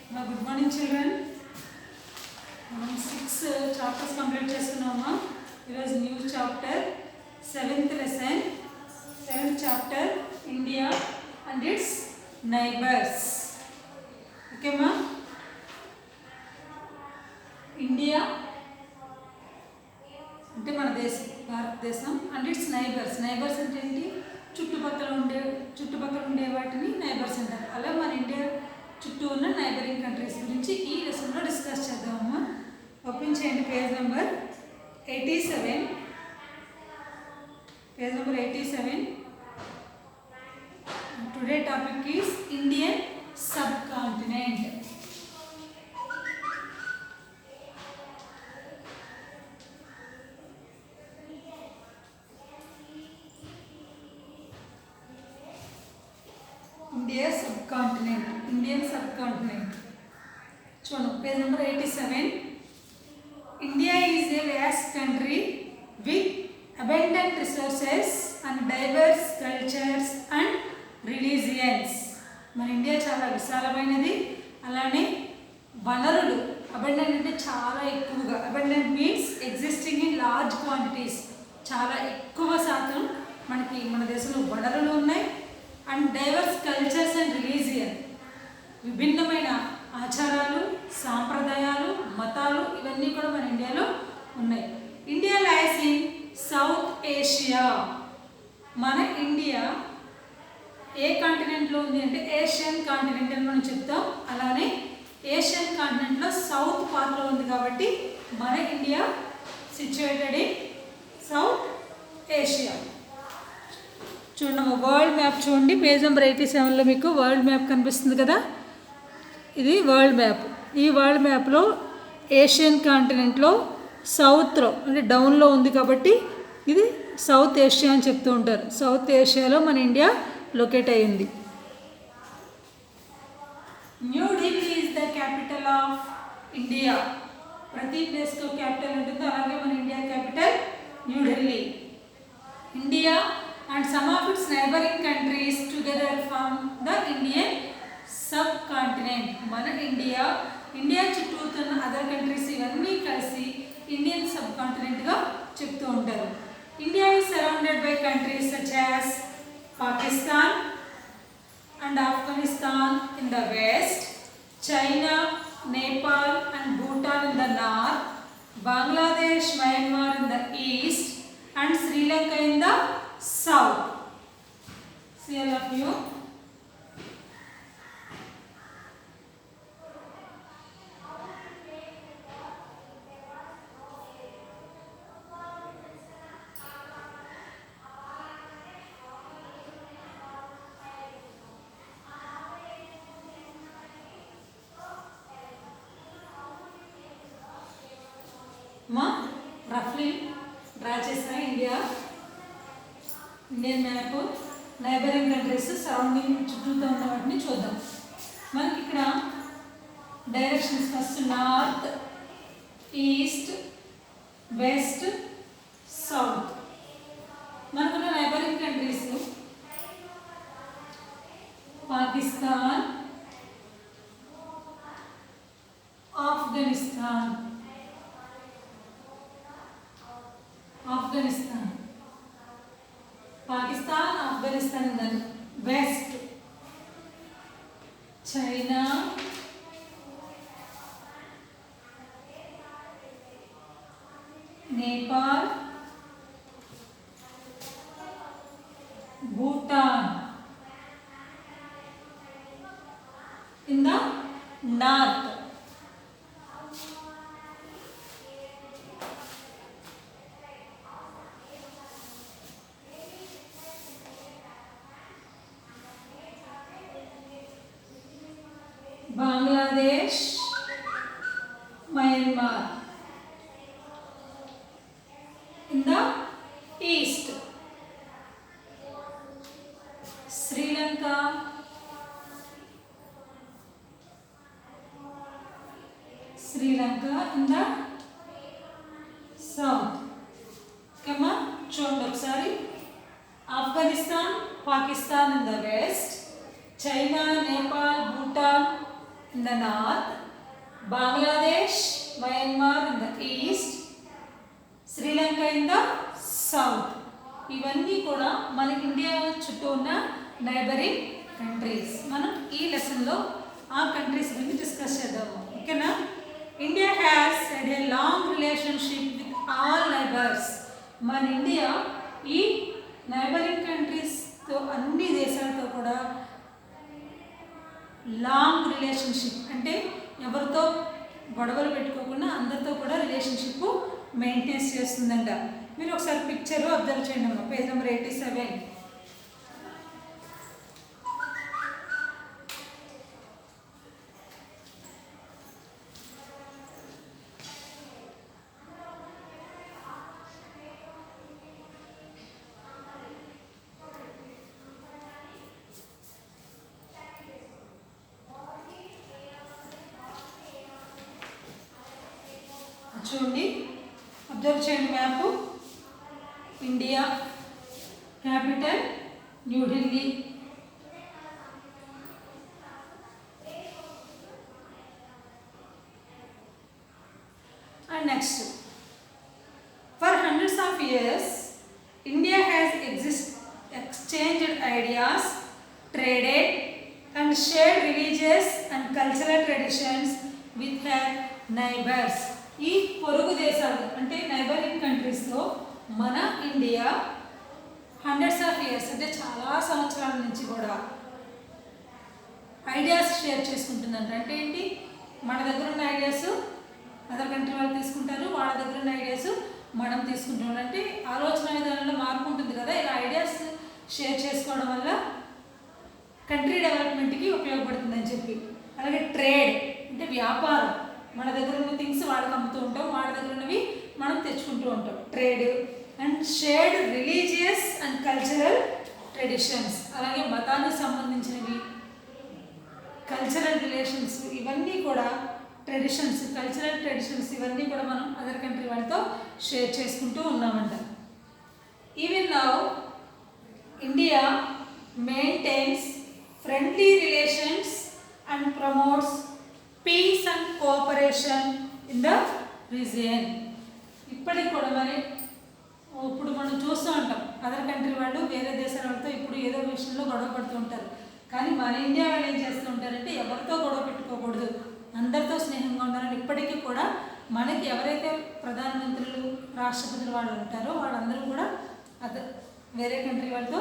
Good morning, children. 6 chapters complete చేసుకున్నామా. ఈరోజు new chapter 7th lesson, 7th chapter India and its neighbors. Okay ma? India అంటే మన దేశం, భారతదేశం and it's neighbours. Neighbours అంటే ఏంటి? చుట్టుపక్కల ఉండే వాటిని నైబర్స్ అంటారు. అలా మన ఇండియా చుట్టూ ఉన్న నైబరింగ్ కంట్రీస్ గురించి ఈ లెసన్లో డిస్కస్ చేద్దామమ్మా. ఓపెన్ చేయండి page number 87. Page number 87. Today topic is Indian sub continent. Indian subcontinent. చూడండి page number 87. India is a vast country with abundant resources and diverse cultures and religions. మన India చాలా విశాలమైనది, అలానే వనరులు abundant అంటే చాలా ఎక్కువగా. Abundant means existing in large quantities. చాలా ఎక్కువ శాతం మనకి మన దేశంలో వనరులు ఉన్నాయి. And diverse cultures and religion, విభిన్నమైన ఆచారాలు, సాంప్రదాయాలు, మతాలు ఇవన్నీ కూడా మన ఇండియాలో ఉన్నాయి. India lies in South Asia. మన ఇండియా ఏ కాంటినెంట్లో ఉంది అంటే ఏషియన్ కాంటినెంట్ అని మనం చెప్తాం. అలానే ఏషియన్ కాంటినెంట్లో సౌత్ పార్ట్లో ఉంది కాబట్టి మన India situated in South Asia. చూడండి వరల్డ్ మ్యాప్ చూడండి, పేజ్ నెంబర్ 87లో మీకు వరల్డ్ మ్యాప్ కనిపిస్తుంది కదా. ఇది వరల్డ్ మ్యాప్. ఈ వరల్డ్ మ్యాప్లో ఏషియన్ కాంటినెంట్లో సౌత్లో అంటే డౌన్లో ఉంది కాబట్టి ఇది సౌత్ ఏషియా అని చెప్తూ ఉంటారు. సౌత్ ఏషియాలో మన ఇండియా లొకేట్ అయ్యింది. New Delhi is the capital of India. ప్రతి ప్లేస్లో క్యాపిటల్ ఉంటుంది, అలాగే మన India capital New Delhi. India and some of its neighboring countries together form the Indian subcontinent. మన ఇండియా చుట్టూ ఉన్న అదర్ కంట్రీస్ ఇవన్నీ కలిసి ఇండియన్ సబ్ కాంటినెంట్గా చెప్తూ ఉంటారు. India is surrounded by countries such as Pakistan and Afghanistan in the west, China, Nepal and Bhutan in the north, Bangladesh, Myanmar in the east and Sri Lanka in the south. See all of you. roughly draw చేసిన Indian map, neighbouring countries, surrounding చుట్టూతో ఉన్న వాటిని చూద్దాం. మనకి ఇక్కడ directions first north, east, west, south. మనకున్న neighbouring countries Pakistan, Afghanistan, Pakistan, Afghanistan in the west, China, Nepal, Bhutan in the north. Bangladesh, Myanmar in the east, Sri Lanka, in the south. Come on, చూడండి ఒకసారి. Afghanistan, Pakistan in the west, China, Nepal, Bhutan in the north, Bangladesh, Myanmar in the east, Sri Lanka in the south. ఇవన్నీ కూడా మన India చుట్టూ ఉన్న neighbouring countries. మనం ఈ లెసన్లో ఆ కంట్రీస్ గురించి డిస్కస్ చేద్దాము. ఓకేనా? India has head a long relationship with all neighbours. మన ఇండియా ఈ నైబరింగ్ కంట్రీస్తో అన్ని దేశాలతో కూడా లాంగ్ రిలేషన్షిప్ అంటే ఎవరితో గొడవలు పెట్టుకోకుండా అందరితో కూడా రిలేషన్షిప్ మెయింటైన్ చేస్తుందంట. మీరు ఒకసారి పిక్చర్ అబ్జర్వ్ చేయండి అమ్మా, పేజ్ నెంబర్ 87. చూడండి, అబ్జర్వ్ చేయండి map. India capital New Delhi, and next for hundreds of years India has exchanged ideas, traded and shared religious and cultural traditions with her neighbors. ఈ పొరుగు దేశాలు అంటే నైబరింగ్ కంట్రీస్లో మన ఇండియా హండ్రెడ్స్ ఆఫ్ ఇయర్స్ అంటే చాలా సంవత్సరాల నుంచి కూడా ఐడియాస్ షేర్ చేసుకుంటుందంట. అంటే ఏంటి, మన దగ్గర ఉన్న ఐడియాస్ అదర్ కంట్రీ వాళ్ళు తీసుకుంటారు, వాళ్ళ దగ్గర ఉన్న ఐడియాస్ మనం తీసుకుంటాం. అంటే ఆలోచన విధానంలో మార్పు ఉంటుంది కదా. ఇలా ఐడియాస్ షేర్ చేసుకోవడం వల్ల కంట్రీ డెవలప్మెంట్కి ఉపయోగపడుతుందని చెప్పి. అలాగే ట్రేడ్ అంటే వ్యాపారం, మన దగ్గర ఉన్న థింగ్స్ వాళ్ళకి అమ్ముతూ ఉంటాం, వాళ్ళ దగ్గర ఉన్నవి మనం తెచ్చుకుంటూ ఉంటాం, trade. And shared religious and cultural traditions, అలాగే మతానికి సంబంధించినవి, కల్చరల్ రిలేషన్స్, ఇవన్నీ కూడా ట్రెడిషన్స్, కల్చరల్ ట్రెడిషన్స్ ఇవన్నీ కూడా మనం అదర్ కంట్రీ వాళ్ళతో షేర్ చేసుకుంటూ ఉన్నామంట. Even now India maintains friendly relations and promotes peace and cooperation in the region. ఇప్పటికి కూడా మరి ఇప్పుడు మనం చూస్తూ ఉంటాం అదర్ కంట్రీ వాళ్ళు వేరే దేశాల వాళ్ళతో ఇప్పుడు ఏదో విషయంలో గొడవ పడుతూ ఉంటారు. కానీ మన ఇండియా వాళ్ళు ఏం చేస్తూ ఉంటారంటే ఎవరితో గొడవ పెట్టుకోకూడదు, అందరితో స్నేహంగా ఉండాలని ఇప్పటికీ కూడా మనకి ఎవరైతే ప్రధానమంత్రులు రాష్ట్రపతులు వాళ్ళు ఉంటారో వాళ్ళందరూ కూడా వేరే కంట్రీ వాళ్ళతో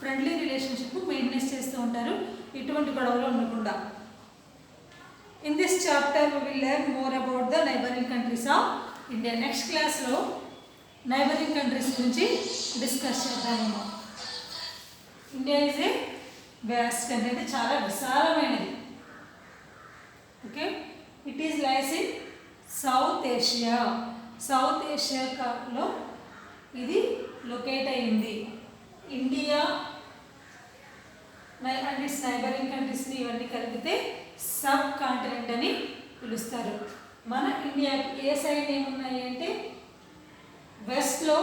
ఫ్రెండ్లీ రిలేషన్షిప్ మెయింటైన్ చేస్తూ ఉంటారు, ఇటువంటి గొడవలు ఉండకుండా. In this chapter we will learn more about the neighboring countries of India. Next class లో neighboring countries గురించి డిస్కస్ చేద్దాము. India is a vast country, అంటే చాలా విశాలమైనది. Okay, it is lies in South Asia. సౌత్ ఏషియాలో ఇది లొకేట్ అయింది. ఇండియా అండ్ ఇట్స్ నైబరింగ్ కంట్రీస్ని ఇవన్నీ కలిపితే సబ్ కాంటినెంట్ అని పిలుస్తారు. మన ఇండియాకి ఏ సైడ్ ఏమున్నాయి అంటే వెస్ట్లో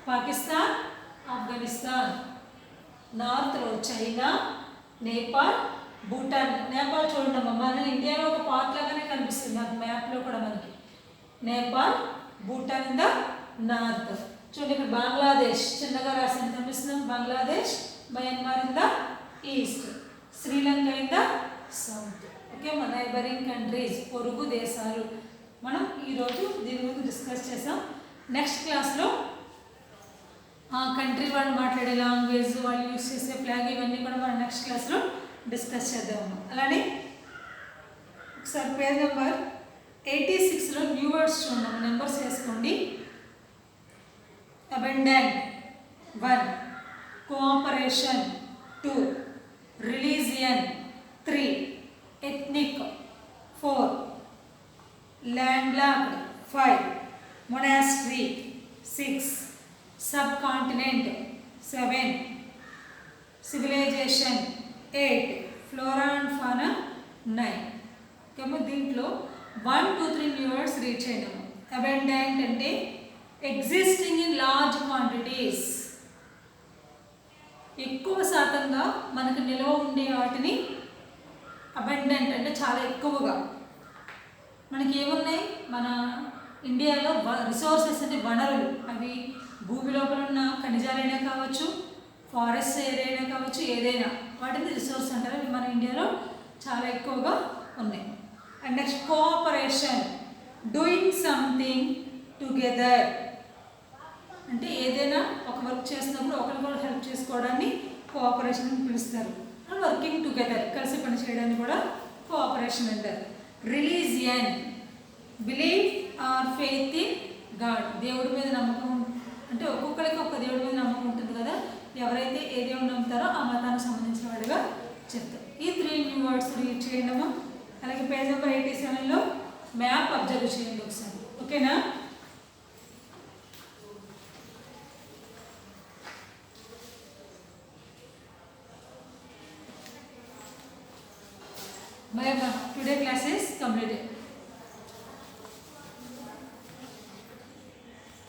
పాకిస్తాన్, ఆఫ్ఘనిస్తాన్, నార్త్లో చైనా, నేపాల్, భూటాన్. నేపాల్ చూడండి అమ్మ, మన ఇండియాలో ఒక పార్ట్ లాగానే కనిపిస్తుంది నాకు మ్యాప్లో కూడా మనకి. Nepal, Bhutan in the north. చూడండి ఇక్కడ బంగ్లాదేశ్ చిన్నగా రాసిన కనిపిస్తున్నాం, Bangladesh, Myanmar in the east, Sri Lanka in the south. Okay, మన నైబరింగ్ కంట్రీస్ పొరుగు దేశాలు. మనం ఈరోజు దీని గురించి డిస్కస్ చేసాం. నెక్స్ట్ క్లాస్లో కంట్రీ వాళ్ళు మాట్లాడే లాంగ్వేజ్, వాళ్ళు యూస్ చేసే ఫ్లాగ్, ఇవన్నీ కూడా మనం నెక్స్ట్ క్లాస్లో డిస్కస్ చేద్దాము. అలానే ఒకసారి పేజ్ నెంబర్ 86లో న్యూ వర్డ్స్ చూడండి, నెంబర్స్ వేసుకోండి. Abundant 1, cooperation 2, religion 3, ethnic 4, landlocked 5, monastery 6, subcontinent 7, civilization 8, flora and fauna 9. ఓకేమో దీంట్లో 1, 2, 3 న్యూ వర్డ్స్ రీడ్ చేయడం. అబెండెంట్ అంటే ఎగ్జిస్టింగ్ ఇన్ లార్జ్ క్వాంటిటీస్, ఎక్కువ శాతంగా మనకు నిల్వ ఉండే వాటిని అబండెంట్ అంటే చాలా ఎక్కువగా. మనకి ఏమున్నాయి మన ఇండియాలో రిసోర్సెస్ అంటే వనరులు, అవి భూమి లోపల ఉన్న ఖనిజాలైనా కావచ్చు, ఫారెస్ట్ ఏరియా అయినా కావచ్చు, ఏదైనా వాటిని రిసోర్స్ అంటారు. అవి మన ఇండియాలో చాలా ఎక్కువగా ఉన్నాయి. And next cooperation, doing something together అంటే ఏదైనా ఒక వర్క్ చేసినప్పుడు ఒకరికొకరు హెల్ప్ చేసుకోవడాన్ని కోఆపరేషన్ అని పిలుస్తారు. అండ్ వర్కింగ్ టుగెదర్ కలిసి పని చేయడాన్ని కూడా కోఆపరేషన్ అంటారు. Religion, believe are faith in God, దేవుడి మీద నమ్మకం, అంటే ఒక్కొక్కరికి ఒక దేవుడి మీద నమ్మకం ఉంటుంది కదా, ఎవరైతే ఏ దేవుడు నమ్ముతారో ఆ మతానికి సంబంధించిన వాడిగా చెప్తారు. ఈ 3 న్యూ వర్డ్స్ రీడ్ చేయడము. అలాగే పేజ్ నెంబర్ 87లో మ్యాప్ అబ్జర్వ్ చేయండి ఒకసారి, ఓకేనా? Bye. Today class is completed.